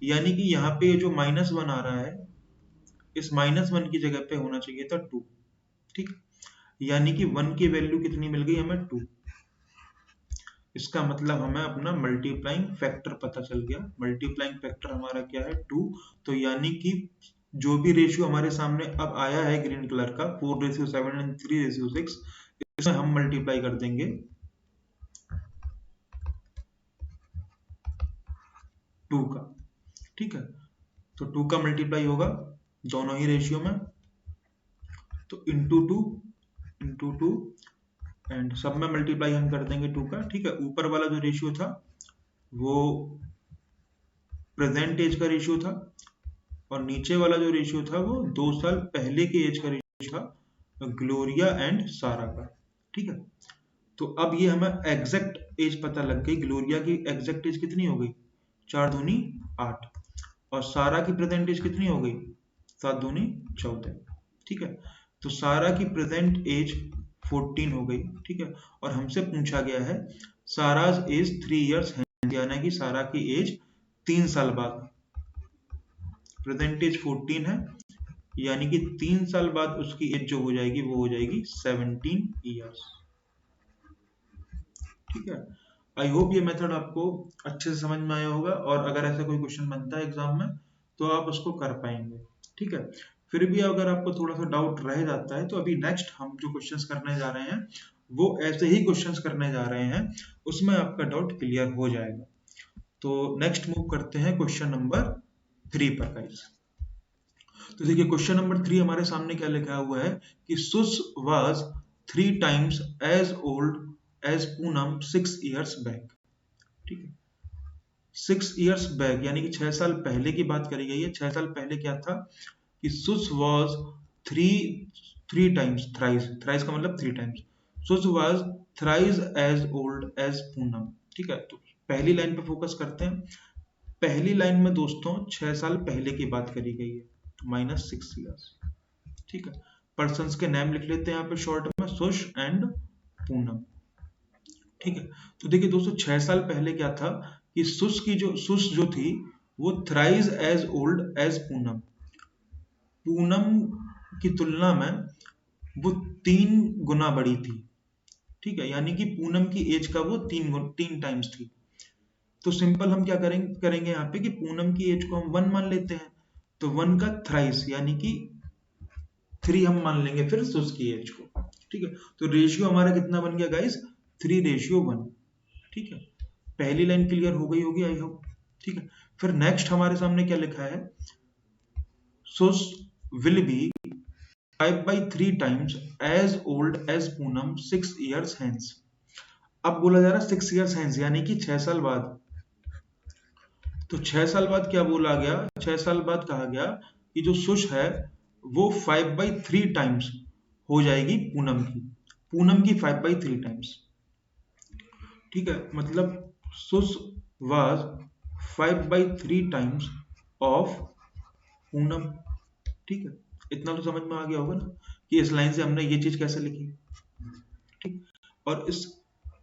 यानी कि यहाँ पे जो -1 आ रहा है, इस -1 की जगह पे होना चाहिए था 2। ठीक, यानी कि 1 की वैल्यू कितनी मिल गई हमें, 2। इसका मतलब हमें अपना मल्टीप्लाइंग फैक्टर पता चल गया। मल्टीप्लाइंग फैक्टर हमारा क्या है, 2। तो यानी कि जो भी रेशियो हमारे सामने अब आया है ग्रीन कलर का, 4:7 एंड 3:6, इसमें हम मल्टीप्लाई कर देंगे 2 का। ठीक है, तो 2 का मल्टीप्लाई होगा दोनों ही रेशियो में, तो इंटू टू एंड सब में मल्टीप्लाई हम कर देंगे 2 का। ठीक है, ऊपर वाला जो रेशियो था वो प्रेजेंट एज का रेशियो था, और नीचे वाला जो रेशियो था वो 2 साल पहले के एज का रेशियो था, ग्लोरिया एंड सारा का। ठीक है, तो अब ये हमें एग्जैक्ट एज पता लग गई। ग्लोरिया की एग्जैक्ट एज कितनी हो गई, 4 दूनी 8, और सारा की प्रेजेंट एज कितनी हो गई, 7 दूनी 14। ठीक है, तो सारा की प्रेजेंट एज 14 हो गई। ठीक है, और हमसे पूछा गया है साराज एज 3 इयर्स है, यानी कि सारा की एज 3 साल बाद। प्रेजेंट एज 14 है, यानी कि 3 साल बाद उसकी एज जो हो जाएगी वो हो जाएगी 17 इयर्स। ठीक है, आई होप ये मेथड आपको अच्छे से समझ में आया होगा, और अगर ऐसा कोई क्वेश्चन बनता है एग्जाम में तो आप उसको कर पाएंगे। ठीक है, फिर भी अगर आपको थोड़ा सा डाउट रह जाता है तो अभी नेक्स्ट हम जो क्वेश्चंस करने जा रहे हैं वो ऐसे ही क्वेश्चंस करने जा रहे हैं, उसमें आपका डाउट क्लियर हो जाएगा। तो नेक्स्ट मूव करते हैं क्वेश्चन नंबर 3 पर गाइस। तो देखिए क्वेश्चन नंबर 3 हमारे सामने क्या लिखा हुआ है कि सुस was 3 times as old as Poonam 6 years back. ठीक है, 6 इयर्स बैक यानी कि 6 साल पहले की बात करी गई है। 6 साल पहले क्या था कि सुस वाज थ्री टाइम्स, थ्राइस का मतलब 3 times, Sush was thrice as old as Poonam. ठीक है, तो पहली लाइन पे फोकस करते हैं। पहली लाइन में दोस्तों 6 साल पहले की बात करी गई है, -6 इयर्स। ठीक है, पर्सन्स के नेम लिख लेते हैं यहाँ पे शॉर्ट में। में सुश एंड पूनम। ठीक है, तो देखिए दोस्तों 6 साल पहले क्या था कि सुश जो थी वो thrice as old as Poonam. Poonam की तुलना में वो 3 गुना बड़ी थी। ठीक है, यानी कि पूनम की एज का वो 3 टाइम्स थी। तो सिंपल हम क्या करेंगे यहाँ पे कि पूनम की एज को हम 1 मान लेते हैं, तो 1 का थ्राइस यानी कि 3 हम मान लेंगे फिर सुस की एज को। ठीक है, तो रेशियो हमारा कितना बन गया गाइस, 3:1। ठीक है, पहली लाइन क्लियर हो गई होगी आई होप। ठीक है, फिर नेक्स्ट हमारे सामने क्या लिखा है, Sue's will be 5/3 times as old as Poonam 6 years hence। अब बोला जा रहा है 6 years hence यानी कि 6 साल बाद। तो 6 साल बाद क्या बोला गया, 6 साल बाद कहा गया कि जो सुश है वो 5/3 टाइम्स हो जाएगी पूनम की 5/3 टाइम्स। ठीक है, मतलब Sush was 5/3 times of Poonam. ठीक है, इतना तो समझ में आ गया होगा ना कि इस लाइन से हमने ये चीज कैसे लिखी। ठीक, और इस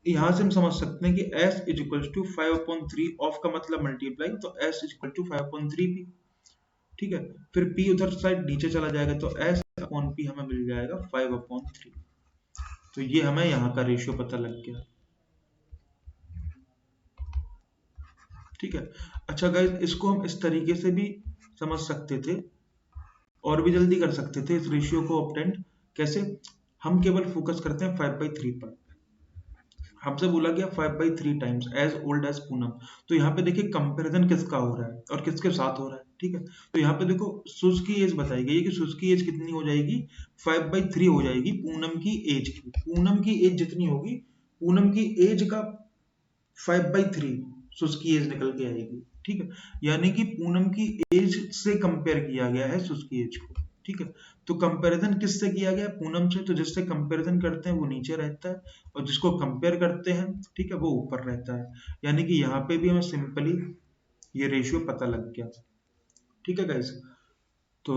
यहां से हम समझ सकते हैं कि s is equal to 5/3 of का मतलब मल्टीप्लाई, तो s is equal to 5/3 p। ठीक है, फिर p उधर साइड नीचे चला जाएगा तो s अपॉन p हमें मिल जाएगा 5/3। तो ये हमें यहाँ का रेशियो पता लग गया। ठीक है, अच्छा गाइस, इसको हम इस तरीके से भी समझ सकते थे और भी जल्दी कर सकते थे इस रेशियो को ऑब्टेंड। कैसे, हम केवल फोकस करते हैं 5/3 पर। हमसे बोला गया 5/3 times as old as Poonam. तो यहाँ पे देखिए कंपैरिजन किसका हो रहा है और किसके साथ हो रहा है। ठीक है, तो यहाँ पे देखो सुस की एज बताई गई है कि सुस की एज कितनी हो जाएगी, 5/3 हो जाएगी पूनम की एज की। पूनम की एज जितनी होगी, पूनम की एज का 5/3 सुस की एज निकल के आएगी। ठीक है, यानी कि पूनम की एज से कंपेयर किया गया है सुस की एज को। ठीक है, तो कंपैरिजन किससे किया गया, पूनम से। तो जिससे कंपैरिजन करते हैं वो नीचे रहता है और जिसको कंपेयर करते हैं, ठीक है, वो ऊपर रहता है। यानी कि यहाँ पे भी हमें सिंपली ये रेशियो पता लग गया। ठीक है गाइस, तो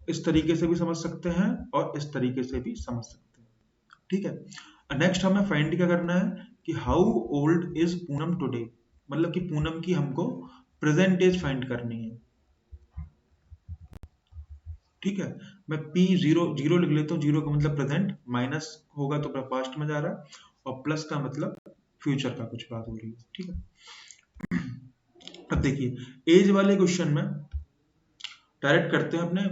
इस तरीके से भी समझ सकते हैं और इस तरीके से भी समझ सकते हैं। ठीक है, नेक्स्ट हमें फाइंड क्या करना है कि how old is Poonam today, मतलब कि पूनम की हमको प्रेजेंट एज फाइंड करनी है। ठीक है, मैं P0 लिख लेता हूँ। 0 का मतलब प्रेजेंट, माइनस होगा तो पास्ट में जा रहा है, और प्लस का मतलब फ्यूचर का कुछ बात हो रही है। ठीक है, अब देखिए एज वाले क्वेश्चन में डायरेक्ट करते हैं अपने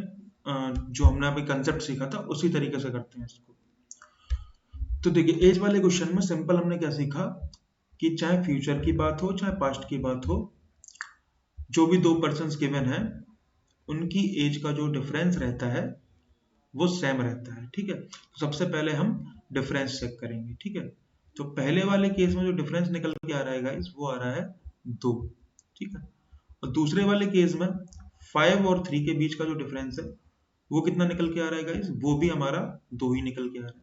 जो हमने अभी कंसेप्ट सीखा था उसी तरीके से करते हैं इसको। तो देखिए एज वाले क्वेश्चन में सिंपल हमने क्या सीखा कि चाहे फ्यूचर की बात हो चाहे पास्ट की बात हो, जो भी 2 पर्सन्स गिवन है उनकी एज का जो डिफरेंस रहता है वो सेम रहता है। ठीक है, तो सबसे पहले हम डिफरेंस चेक करेंगे। ठीक है, तो पहले वाले केस में जो डिफरेंस निकल के आ रहा है गाइस वो आ रहा है 2। ठीक है, और दूसरे वाले केस में 5 और 3 के बीच का जो डिफरेंस है वो कितना निकल के आ रहा है गाइस, वो भी हमारा 2 ही निकल के आ रहा है।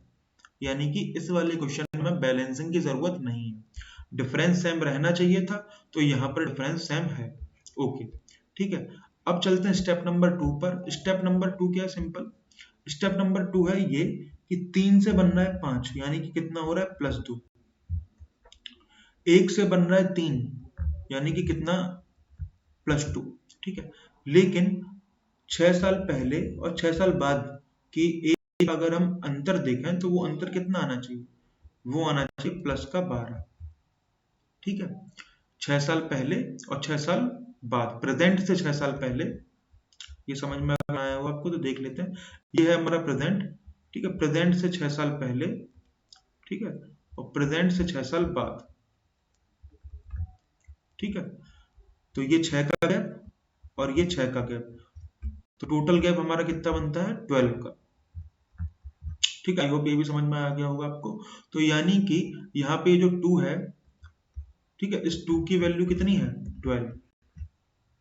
यानी कि इस वाले क्वेश्चन में बैलेंसिंग की जरूरत नहीं है, डिफरेंस सेम रहना चाहिए था, तो यहाँ पर डिफरेंस सेम है। ओके, ठीक है, अब चलते हैं स्टेप नंबर 2 पर। स्टेप नंबर 2 क्या है, सिंपल। स्टेप नंबर 2 है ये कि 3 से बन रहा है 5, यानी कि कितना हो रहा है +2। 1 से बन रहा है 3, यानी कि कितना +2। ठीक है, लेकिन 6 साल पहले और 6 साल बाद की एज अगर हम अंतर देखें तो वो अंतर कितना आना चाहिए, वो आना चाहिए +12। ठीक है, 6 साल पहले और 6 साल बाद, प्रेजेंट से 6 साल पहले, ये समझ में आया हो आपको तो देख लेते हैं। ये है हमारा प्रेजेंट। ठीक है, प्रेजेंट से 6 साल पहले, ठीक है, और प्रेजेंट से 6 साल बाद। ठीक है, तो ये 6 का गैप और ये 6 का गैप, तो टोटल गैप हमारा कितना बनता है 12 का। ठीक है, आई होप ये भी समझ में आ गया होगा आपको। तो यानी कि यहाँ पे जो 2 है, ठीक है, इस 2 की वैल्यू कितनी है 12,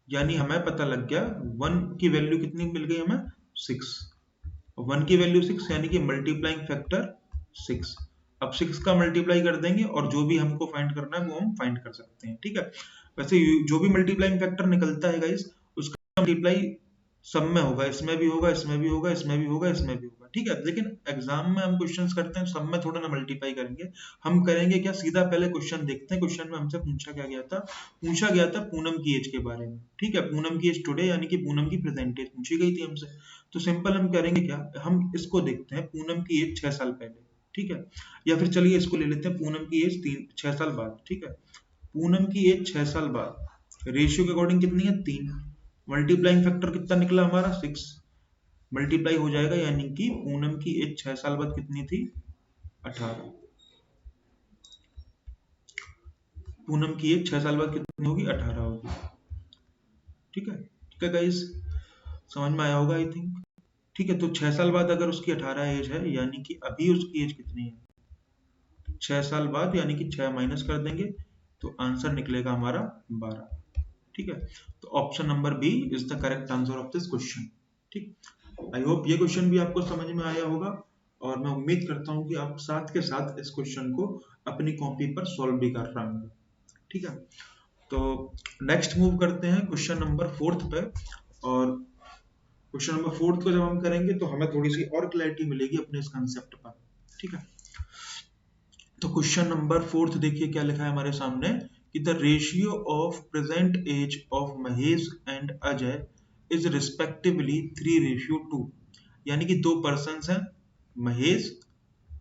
यानी हमें पता लग गया 1 की वैल्यू कितनी मिल गई हमें 6। 1 की वैल्यू 6 यानी कि मल्टीप्लाइंग फैक्टर 6। अब 6 का मल्टीप्लाई कर देंगे और जो भी हमको फाइंड करना है वो हम फाइंड कर सकते हैं। ठीक है, वैसे जो भी मल्टीप्लाइंग फैक्टर निकलता है गाइस उसका मल्टीप्लाई सब में होगा, इसमें भी होगा, इसमें भी होगा, इसमें भी होगा, इसमें भी होगा, ठीक है। लेकिन एग्जाम में हम क्वेश्चंस करते हैं सब में थोड़ा ना मल्टीप्लाई करेंगे। हम करेंगे क्या, सीधा पहले क्वेश्चन देखते हैं। क्वेश्चन में हमसे पूछा गया था पूनम की एज के बारे में, ठीक है। पूनम की एज टुडे यानी कि पूनम की प्रेजेंट एज पूछी गई थी हमसे। तो सिंपल हम करेंगे क्या, हम इसको देखते हैं पूनम की एज 6 साल पहले, ठीक है। या फिर चलिए इसको ले लेते हैं पूनम की एज 6 साल बाद, ठीक है। पूनम की एज 6 साल बाद रेशियो के अकॉर्डिंग कितनी है, 3। मल्टीप्लाइंग फैक्टर कितना निकला हमारा, 6। मल्टीप्लाई हो जाएगा, यानी कि पूनम की एज 6 साल बाद कितनी थी, 18। पूनम की एज 6 साल बाद कितनी होगी, 18 होगी, ठीक है। ठीक है गाइस, समझ में आया होगा आई थिंक, ठीक है। तो 6 साल बाद अगर उसकी 18 एज है, यानी कि अभी उसकी एज कितनी है, 6 साल बाद, यानी कि 6 माइनस कर देंगे तो आंसर निकलेगा हमारा 12, ठीक है। तो option number B is the correct answer of this question, ठीक। आई होप ये क्वेश्चन भी आपको समझ में आया होगा, और मैं उम्मीद करता हूँ कि आप साथ के साथ इस क्वेश्चन को अपनी कॉपी पर सॉल्व भी कर रहे होंगे, ठीक है। तो नेक्स्ट मूव करते हैं क्वेश्चन नंबर 4 पे। और क्वेश्चन नंबर 4 को जब हम करेंगे तो हमें थोड़ी सी और क्लैरिटी मिलेगी अपने इस कंसेप्ट पर, ठीक है। तो क्वेश्चन नंबर 4 देखिए क्या लिखा है हमारे सामने, कि the ratio of present age of Mahesh and Ajay is respectively 3:2, यानी कि 2 पर्सन हैं, महेश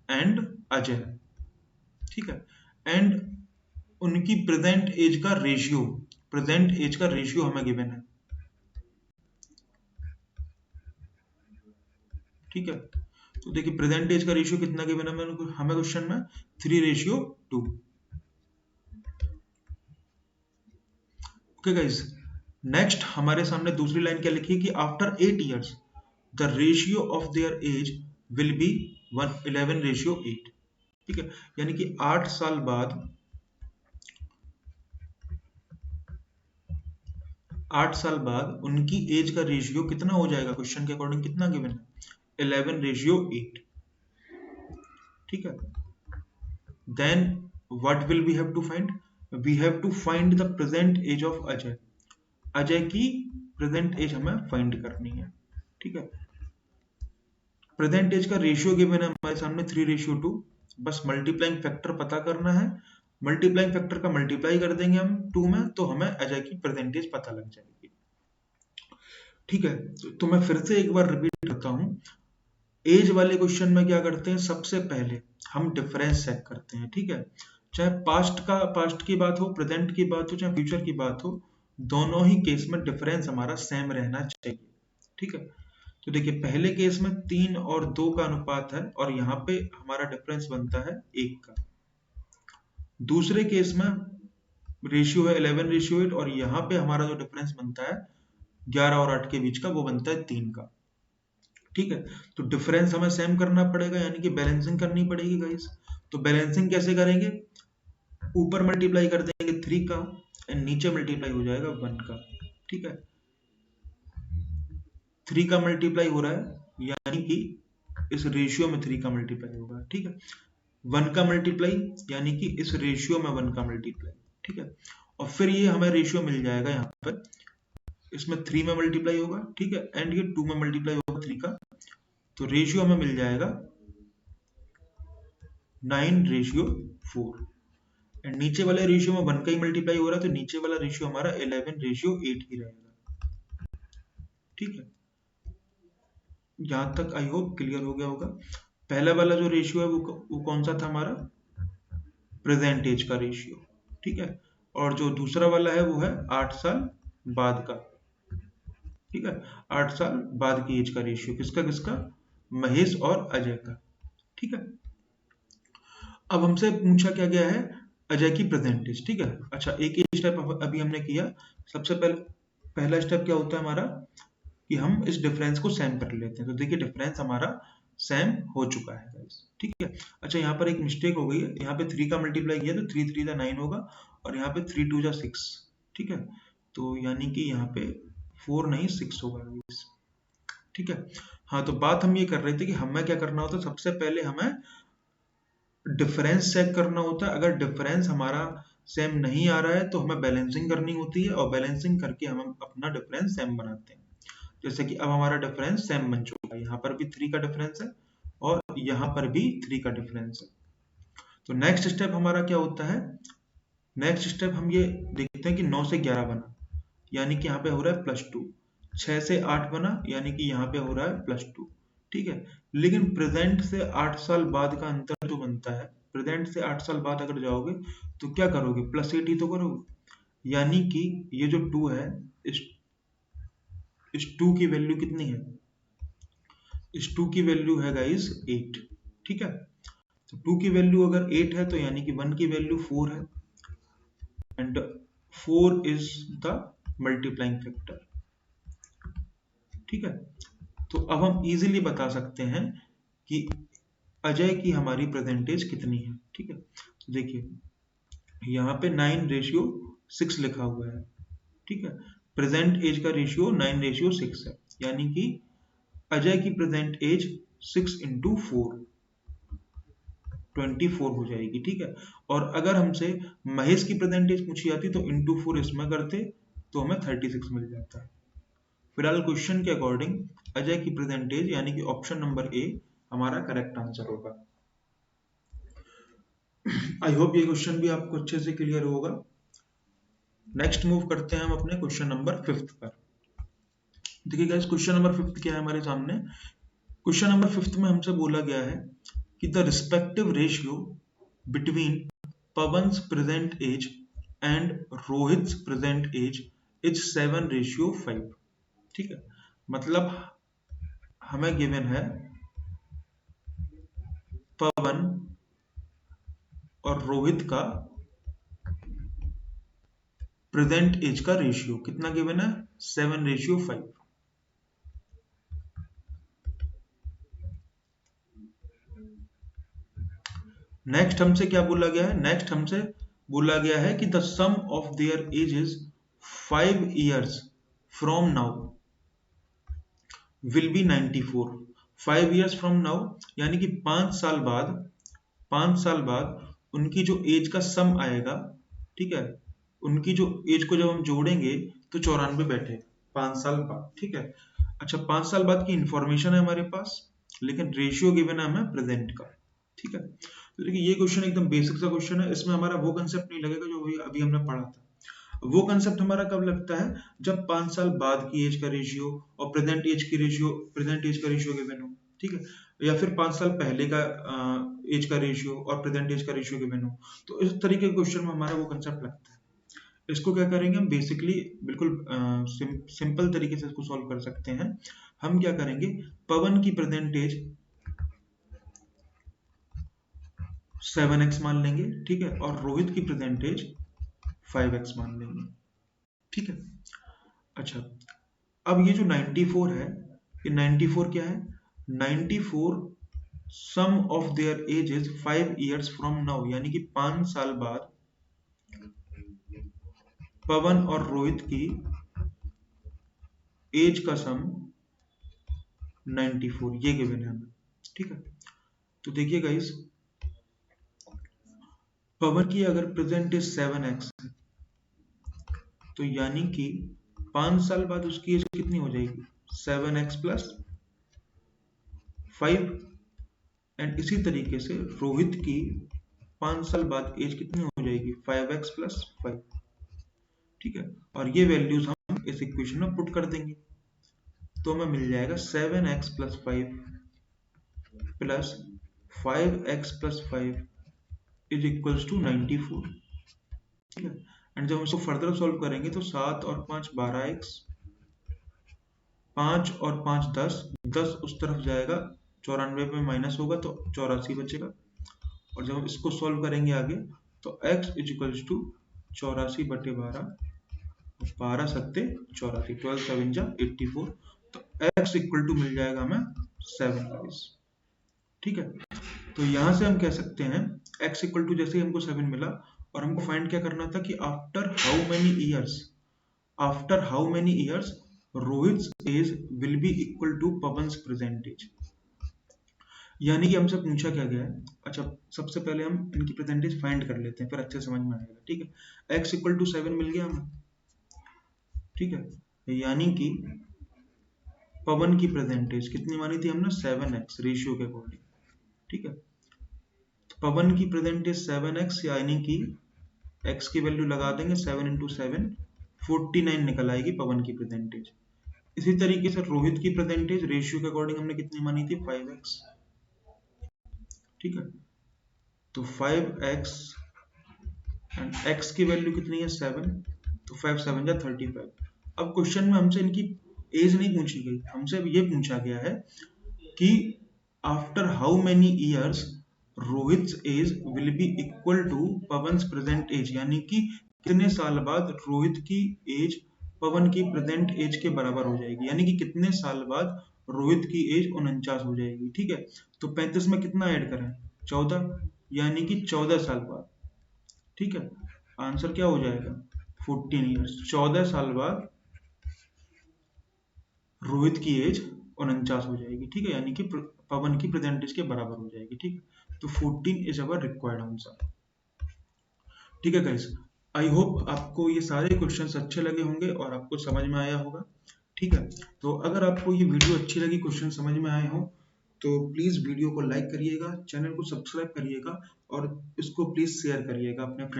एंड अजय, ठीक है। एंड उनकी प्रेजेंट एज का रेशियो हमें गिवन है, ठीक है। तो देखिए प्रेजेंट एज का रेशियो कितना गिवन है हमें क्वेश्चन में, 3:2। ओके गाइस, नेक्स्ट हमारे सामने दूसरी लाइन क्या लिखी है, कि after 8 years the ratio of their age will be 11:8, ठीक है। यानी कि 8 साल बाद 8 साल बाद उनकी एज का रेशियो कितना हो जाएगा, क्वेश्चन के अकॉर्डिंग कितना गिवन है, 11:8, ठीक है। Then what will we have to find, we have to find the present age of Ajay. Ajay की प्रेजेंट एज हमें फाइंड करनी है, ठीक है। प्रेजेंट एज का रेशियो गिवन है हमारे सामने 3:2, बस मल्टीप्लाइंग फैक्टर पता करना है। मल्टीप्लाइंग फैक्टर का मल्टीप्लाई कर देंगे हम 2 में, तो हमें अजय की प्रेजेंट एज पता लग जाएगी, ठीक है। तो मैं फिर से एक बार रिपीट करता हूं, एज वाले क्वेश्चन में क्या करते हैं, सबसे पहले हम डिफरेंस चेक करते हैं, ठीक है। चाहे पास्ट की बात हो, प्रेजेंट की बात हो, चाहे फ्यूचर की बात हो, दोनों ही केस में डिफरेंस हमारा सेम रहना चाहिए, ठीक है। तो देखिए पहले केस में 3 और 2 का अनुपात है, और यहाँ पे हमारा डिफरेंस बनता है 1 का। दूसरे केस में रेशियो है 11:8, और यहाँ पे हमारा जो डिफरेंस बनता है 11 और 8 के बीच का, वो बनता है 3 का, ठीक है। तो डिफरेंस हमें सेम करना पड़ेगा, यानी कि बैलेंसिंग करनी पड़ेगी गाइस। तो बैलेंसिंग कैसे करेंगे, ऊपर मल्टीप्लाई कर देंगे 3 का, एंड नीचे मल्टीप्लाई हो जाएगा 1 का, ठीक है। 3 का मल्टीप्लाई हो रहा है, यानी कि इस रेशियो में 3 का मल्टीप्लाई होगा, ठीक है। 1 का मल्टीप्लाई, यानी कि इस रेशियो में 1 का मल्टीप्लाई, ठीक है। और फिर ये हमें रेशियो मिल जाएगा, यहाँ पर इसमें 3 में मल्टीप्लाई होगा, ठीक है, एंड ये 2 में मल्टीप्लाई होगा 3 का, तो रेशियो हमें मिल जाएगा 9:4। एंड नीचे वाले रेशियो में 1 का ही मल्टीप्लाई हो रहा है, तो नीचे वाला रेशियो हमारा 11:8 ही रहेगा, ठीक है। यहां तक आई होप क्लियर हो गया होगा। पहला वाला जो रेशियो है वो कौन सा था हमारा, प्रेजेंट एज का रेशियो, ठीक है। और जो दूसरा वाला है वो है 8 साल बाद का, ठीक है। 8 साल बाद की एज का रेशियो, किसका किसका, महेश और अजय का, ठीक है। अब हमसे पूछा क्या गया है, अजय की प्रेजेंट एज, ठीक है। अच्छा, एक ही स्टेप अभी हमने किया। सबसे पहला स्टेप क्या होता है हमारा, कि हम इस डिफरेंस को सेम कर लेते हैं। तो देखिए डिफरेंस हमारा सेम हो चुका है गाइस, ठीक है। अच्छा, यहाँ पर एक मिस्टेक हो गई है, यहाँ पे 3 का मल्टीप्लाई किया तो 3 3 9 होगा, और यहाँ पे 3 2 6, ठीक है। तो यानी कि यहाँ पे 4 नहीं 6 होगा गाइस, ठीक है। हाँ, तो बात हम ये कर रहे थे कि हमें क्या करना होता है, सबसे पहले हमें डिफरेंस चेक करना होता है। अगर डिफरेंस हमारा सेम नहीं आ रहा है तो हमें बैलेंसिंग करनी होती है, और बैलेंसिंग करके हम अपना डिफरेंस सेम बनाते हैं। जैसे कि अब हमारा डिफरेंस सेम बन चुका है, यहाँ पर भी 3 का डिफरेंस है और यहाँ पर भी 3 का डिफरेंस है। तो नेक्स्ट स्टेप हमारा क्या होता है, नेक्स्ट स्टेप हम ये देखते हैं कि 9 से 11 बना, यानी कि यहाँ पे हो रहा है +2, 6 से 8 बना, यानी कि यहाँ पे हो रहा है +2, ठीक है। लेकिन प्रेजेंट से 8 साल बाद का अंतर जो बनता है, प्रेजेंट से 8 साल बाद अगर जाओगे तो क्या करोगे, +8 ही तो करोगे, यानी कि ये जो 2 है, इस 2 की वैल्यू कितनी है, इस 2 की वैल्यू है गाइस 8, ठीक है। तो 2 की वैल्यू अगर 8 है तो यानी कि 1 की वैल्यू 4 है, and 4 is the multiplying factor, ठीक है। तो अब हम इजीली बता सकते हैं कि अजय की हमारी प्रेजेंटेज कितनी है, ठीक है। तो देखिए यहाँ पे 9:6 लिखा हुआ है, ठीक है। प्रेजेंट एज का रेशियो 9:6 है, यानी कि अजय की प्रेजेंट एज 6 इंटू 4 24 हो जाएगी, ठीक है। और अगर हमसे महेश की प्रेजेंट एज पूछी जाती तो इंटू 4 इसमें करते तो हमें 36 मिल जाता है। फिलहाल क्वेश्चन के अकॉर्डिंग अजय की प्रेजेंट एज यानी कि ऑप्शन नंबर ए हमारा करेक्ट आंसर होगा। आई होप ये क्वेश्चन भी आपको अच्छे से क्लियर होगा। नेक्स्ट मूव करते हैं हम अपने क्वेश्चन नंबर 5 पर। देखिए गाइस क्वेश्चन नंबर 5 क्या है हमारे सामने। क्वेश्चन नंबर 5 में हमसे बोला गया है कि the respective ratio between Pawan's present age and Rohit's present age is 7:5, ठीक है। मतलब हमें गिवन है पवन और रोहित का प्रेजेंट एज का रेशियो कितना गिवन है, 7:5। नेक्स्ट हमसे क्या बोला गया है, नेक्स्ट हमसे बोला गया है कि the sum of their ages 5 years from now will be 94। 5 years from now यानी कि 5 साल बाद उनकी जो एज का सम आएगा, ठीक है, उनकी जो एज को जब हम जोड़ेंगे तो 94 बैठे 5 साल बाद, ठीक है। अच्छा 5 साल बाद की इंफॉर्मेशन है हमारे पास, लेकिन रेशियो गिवन है हमें प्रेजेंट का, ठीक है। तो देखिए ये क्वेश्चन एकदम बेसिक सा क्वेश्चन है, इसमें हमारा वो कंसेप्ट नहीं लगेगा जो अभी हमने पढ़ा था। वो कंसेप्ट हमारा कब लगता है, जब 5 साल बाद की एज का रेशियो और प्रेजेंट एज का रेशियो गिवन हो, ठीक है, या फिर 5 साल पहले का एज का रेशियो और प्रेजेंट एज का रेशियो गिवन हो। तो इस तरीके के क्वेश्चन में हमारा वो कंसेप्ट लगता है। इसको क्या करेंगे हम, बेसिकली बिल्कुल सिंपल तरीके से इसको सॉल्व कर सकते हैं। हम क्या करेंगे, पवन की प्रेजेंट एज 7x मान लेंगे, ठीक है, और रोहित की प्रेजेंट एज 5x मान लेंगे, ठीक है। अच्छा अब ये जो 94 है, ये 94 क्या है, 94 sum of their ages 5 years from now, यानी कि 5 साल बाद पवन और रोहित की एज का सम 94 ये गिवन है हमें, ठीक है। तो देखिए गाइस पवन की अगर प्रेजेंट एज 7x है तो यानी कि 5 साल बाद उसकी एज कितनी हो जाएगी, 7x प्लस 5। एंड इसी तरीके से रोहित की 5 साल बाद एज कितनी हो जाएगी, 5x प्लस 5, ठीक है। और ये वैल्यूज हम इस इक्वेशन में पुट कर देंगे तो हमें मिल जाएगा 7x plus 5 plus 5x plus 5 is equals to 94, ठीक है। एंड जब हम इसको फर्दर सॉल्व करेंगे तो 7 और 5 12x, 5 और 5 10, 10 उस तरफ जाएगा 94 में माइनस होगा तो 84 बचेगा। और जब हम इसको सॉल्व करेंगे आगे तो x इज इक्वल्स टू 84/12, 12 सत्ते 84, 12 7 जा 84, तो x इक्वल टू मिल जाएगा हमें 7, ठीक है। तो यहां से हम कह सकते हैं x इक्वल टू जैसे ही हमको 7 मिला और हमको फाइंड क्या करना था कि after how many years Rohit's age will be equal to Pawan's present age, यानी कि हमसे पूछा क्या गया है। अच्छा सबसे पहले हम इनकी प्रेजेंटेज फाइंड कर लेते हैं फिर अच्छे समझ में आएगा, ठीक है। x इक्वल टू 7 मिल गया हमें, ठीक है, यानी कि पवन की प्रेजेंट एज कितनी मानी थी हमने 7x रेशियो के अकॉर्डिंग, ठीक है। तो पवन की प्रेजेंट एज 7x यानी कि x की वैल्यू लगा देंगे 7 इंटू 7 49 निकल आएगी पवन की प्रेजेंट एज। इसी तरीके से रोहित की प्रेजेंट एज रेशियो के अकॉर्डिंग हमने कितनी मानी थी 5x, ठीक है। तो 5x एंड x की वैल्यू कितनी है 7, तो 5 7 जा 35। अब क्वेश्चन में हमसे इनकी एज नहीं पूछी गई, हमसे ये पूछा गया है कि after how many years Rohit's age will be equal to Pawan's present age, यानी कि कितने साल बाद रोहित की एज पवन की प्रेजेंट एज के बराबर हो जाएगी, यानी कि कितने साल बाद रोहित की एज 49 हो जाएगी, ठीक है। तो 35 में कितना ऐड करें 14, यानी कि 14 साल बाद, ठीक है। आंसर क्या हो जाएगा 14 ईयर्स, 14 साल बाद रोहित की एज 49 हो जाएगी, ठीक है, यानी कि पवन की प्रेजेंट एज के बराबर हो जाएगी, ठीक है। तो 14 इज अवर रिक्वायर्ड आंसर, ठीक है गाइस। आई होप आपको ये सारे क्वेश्चंस अच्छे लगे होंगे और आपको समझ में आया होगा, ठीक है। तो अगर आपको ये वीडियो अच्छी लगी, क्वेश्चन समझ में आए हो, तो प्लीज वीडियो को लाइक करिएगा, चैनल को सब्सक्राइब करिएगा और इसको प्लीज शेयर करिएगा अपने